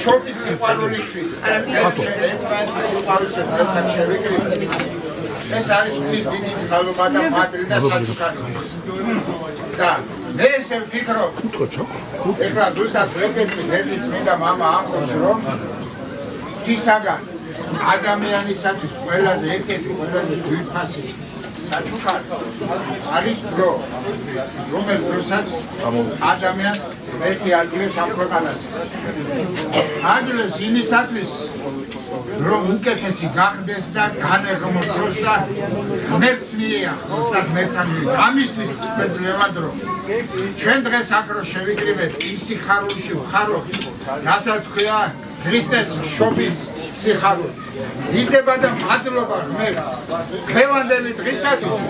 შობის სიყვარულისთვის ეს ერთმანეთის სიყვარულისთვის დღესაც შევიკრიბეთ. ეს არის ღვთის დიდი წყალობა და მადლი და საჩუქარი. და მე ესე ვფიქრობ, ეხლა ზუსტად ვეკეთებ ერთი წმინდა მამა ამბობს, რომ ღვთისაგან ადამიანისათვის ყველაზე ერთ-ერთი ყველაზე ძვირფასი საჩუქარი არის დრო, რომელ დროსაც ადამიანს ერთი აძლევს ამ ქვეყანაზე. აძლევს იმისათვის, რომ უკეთესი გახდეს და განეღმოს და ღმერთს მიეახოს და ღმერთთან მიეღოს. ამისთვის გვეძლევა დრო. ჩვენ დღეს აქ რო შევიკრიბეთ იმ სიხარულში ვხარობთ, რასაც ქვია ქრისტეს შობის სიხარული. დიდება და მადლობა ღმერთს დღევანდელი დღისათვის,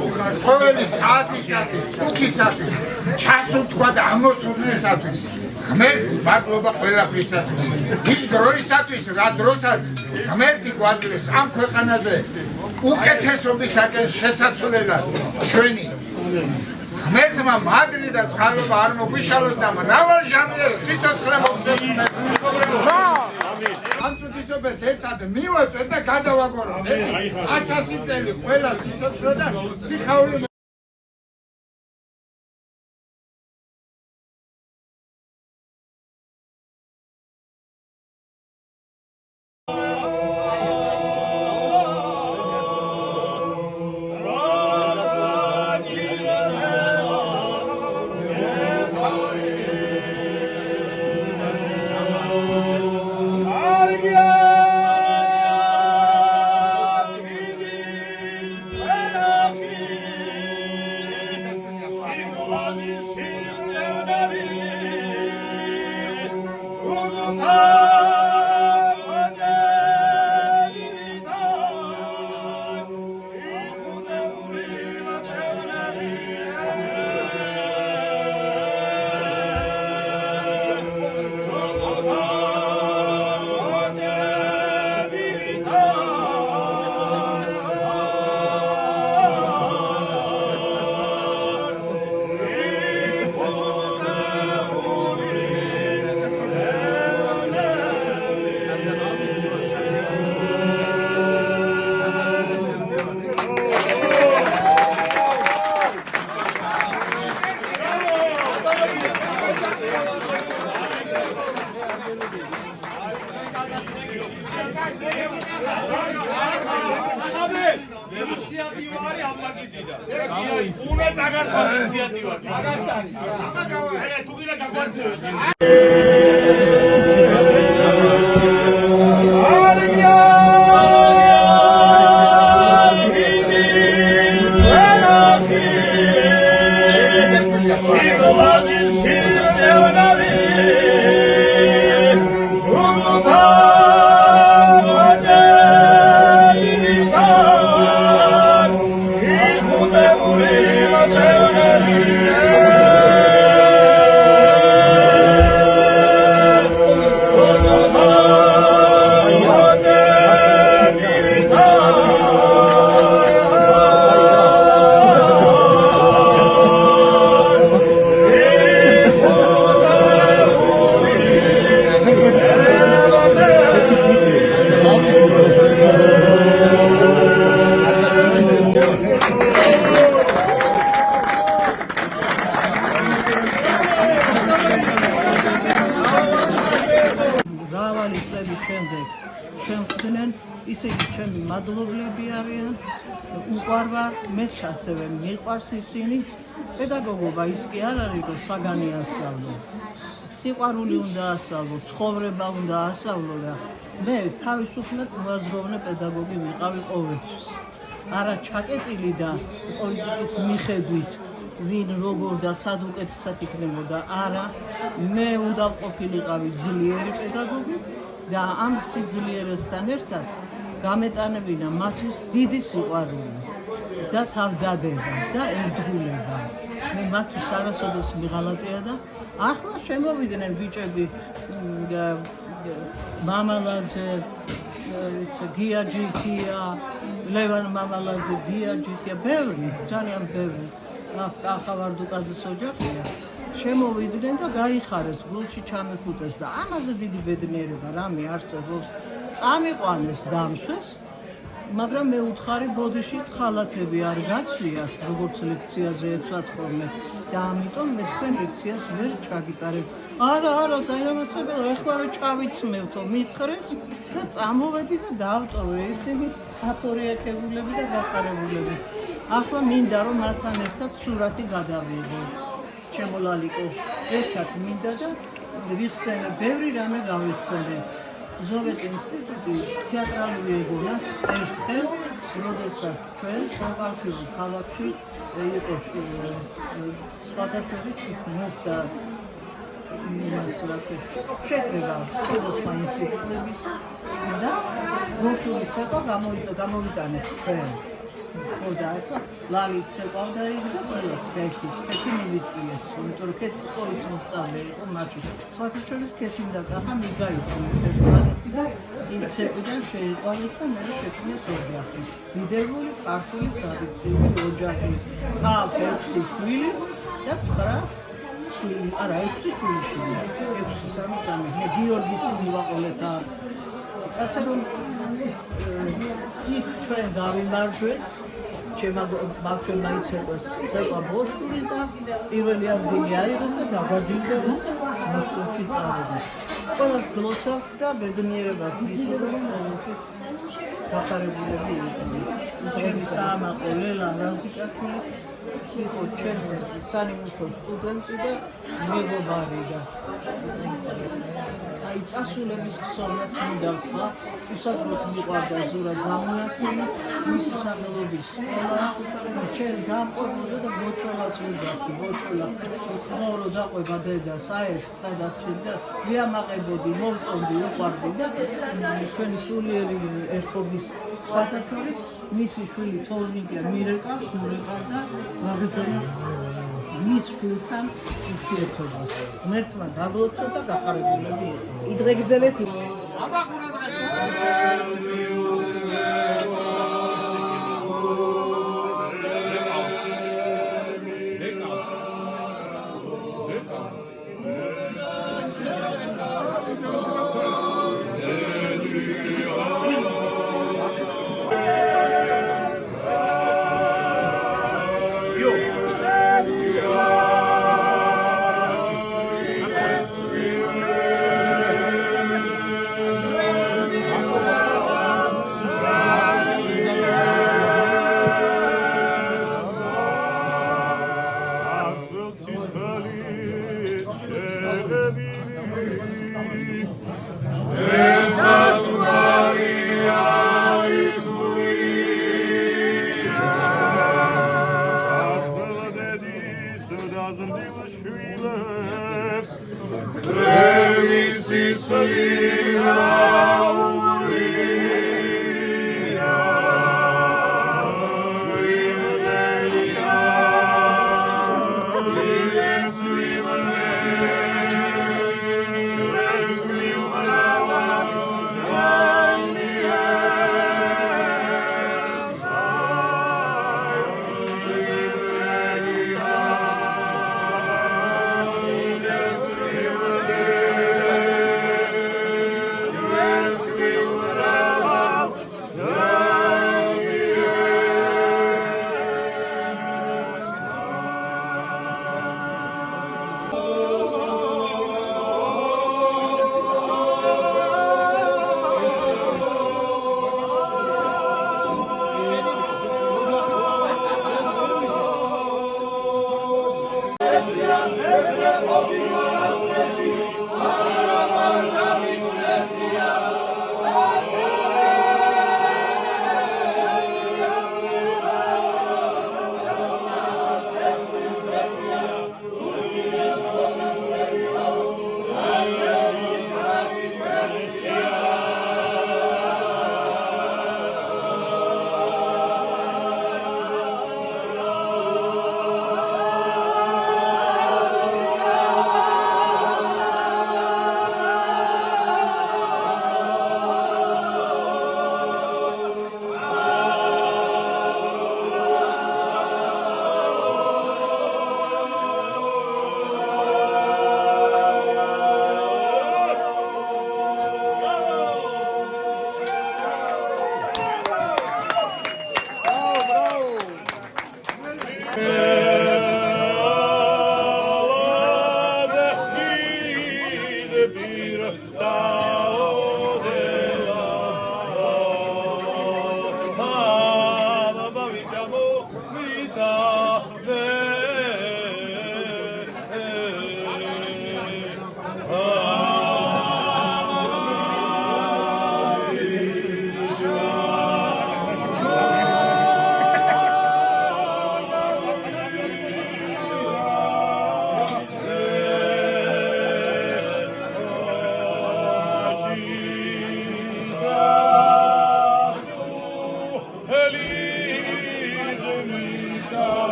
ყოველი საათისათვის, წუთისათვის, ჩასულთქვა და ამოსულისათვის. ღმერთს მადლობა ყველაფრისათვის. იმ დროისათვის, რა დროსაც ღმერთი გვაძლევს ამ ქვეყანაზე უკეთესობისაკენ შესაძლებლად ჩვენი ღმერთმა მადლი და წყალობა არ მოგვიშალოს და მრავალჟამიერ სიცოცხლე მოგწევს. ამ წუთისობას ერთად მივაწვეთ და გადავაგოროთ. 100 წელი ყველა სიცოცხლე და სიხაული ასევე მიყვარს ისინი პედაგოგობა ის კი არ არის რომ საგანი ასწავლო სიყვარული უნდა ასწავლო ცხოვრება უნდა ასწავლო და მე თავისუფლად მოაზროვნე პედაგოგი ვიყავი ყოველთვის არა ჩაკეტილი და პოლიტიკის მიხედვით ვინ როგორ და სად უკეთესად იქნებოდა არა მე უნდა ყოფილიყავი ძლიერი პედაგოგი და ამ სიძლიერესთან ერთად გამეტანებინა მათთვის დიდი სიყვარული და თავდადება და ერთგულება. მე მათთვის არასოდეს მიღალატია და ახლა შემოვიდნენ ბიჭები მამალაძე გიაჯიქია, ლევან მამალაძე გიაჯიქია, ბევრი, ძალიან ბევრი. ახავარდუკაძის ოჯახია. შემოვიდნენ და გაიხარეს, გულში ჩამეხუტეს და ამაზე დიდი ბედნიერება რამე არსებობს. წამიყვანეს დამსვეს, მაგრამ მე უთხარი ბოდიში ხალათები არ გაცვიათ, როგორც ლექციაზე ეცვათ ხოლმე და ამიტომ მე თქვენ ლექციას ვერ ჩაგიტარებ. არა, საინამასებელო, ეხლავე ჩავიცმევთო, მითხრეს და წამოვედი და დავტოვე ისინი აფორიაქებულები და გახარებულები. ახლა მინდა რომ მათთან ერთად სურათი გადავიღო. შემოლალიკო, ერთად მინდა და ვიხსენე, ბევრი რამე გავიხსენე. ზოვეთ ინსტიტუტი თეატრალური ეგონა ერთხელ, როდესაც ჩვენ სამყაროთის ქალაქში იყო სხვადასხვა მოხდა შეკრება სხვადასხვა ინსტიტუტების და ბოშური ცეკვა გამოვიტანეთ ჩვენ. ხო და ახლა ლალი ცეკვავდა იქ და ყველა ქეთის ქეთი მივიწვიეთ, იმიტომ რომ ქეთის სკოლის მოსწავლე იყო მათი. სხვადასხვა ქეთი და კახა მიგაიცნეს ერთმანეთი და იმ ცეკვიდან შეიყვანეს და მე შექმნეს ოჯახი. დიდებული ქართული ტრადიციული ოჯახი. ჰყავს 6 შვილი და 9 შვილი, არა 6 შვილი, 6-3, მე გიორგის მივაყოლეთ არ. ასე რომ იქ ჩვენ გავიმარჯვეთ, ჩემმა ბავშვებმა იცეკვეს ცეკვა ბოშური და პირველი ადგილი აიღეს და დაგაჯილდოვეს მოსკოვში წავედი. ყველას გლოცავთ და ბედნიერებას ვისურვებ, რომლის გახარებულები იქნებით. ჩვენი საამაყო ლელა რაზიკაშვილი იყო ჩემი სანიმუშო სტუდენტი და მეგობარი და აი წასულების ხსოვნაც მინდა ვთქვა, უსაზღვროდ მიყვარდა ზურა ძამუიაშვილი, მისი სახელობის სკოლა, ჩვენ დამყოლოდა და ბოჭოლას ვეძახდი, ბოჭოლა ხმოვრო დაყვება დედას, აეს სადაც და ვიამაყებოდი, მოვწონდი, უყვარდი და ჩვენი სულიერი ერთობის სხვათა შორის მისი შვილი თორნიკე მირეკავს და ვაგრძელებ მის შვილთან ურთიერთობას. ღმერთმა დაგლოცო და გახარებულები იყო. იდღეგრძელეთ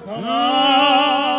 Sana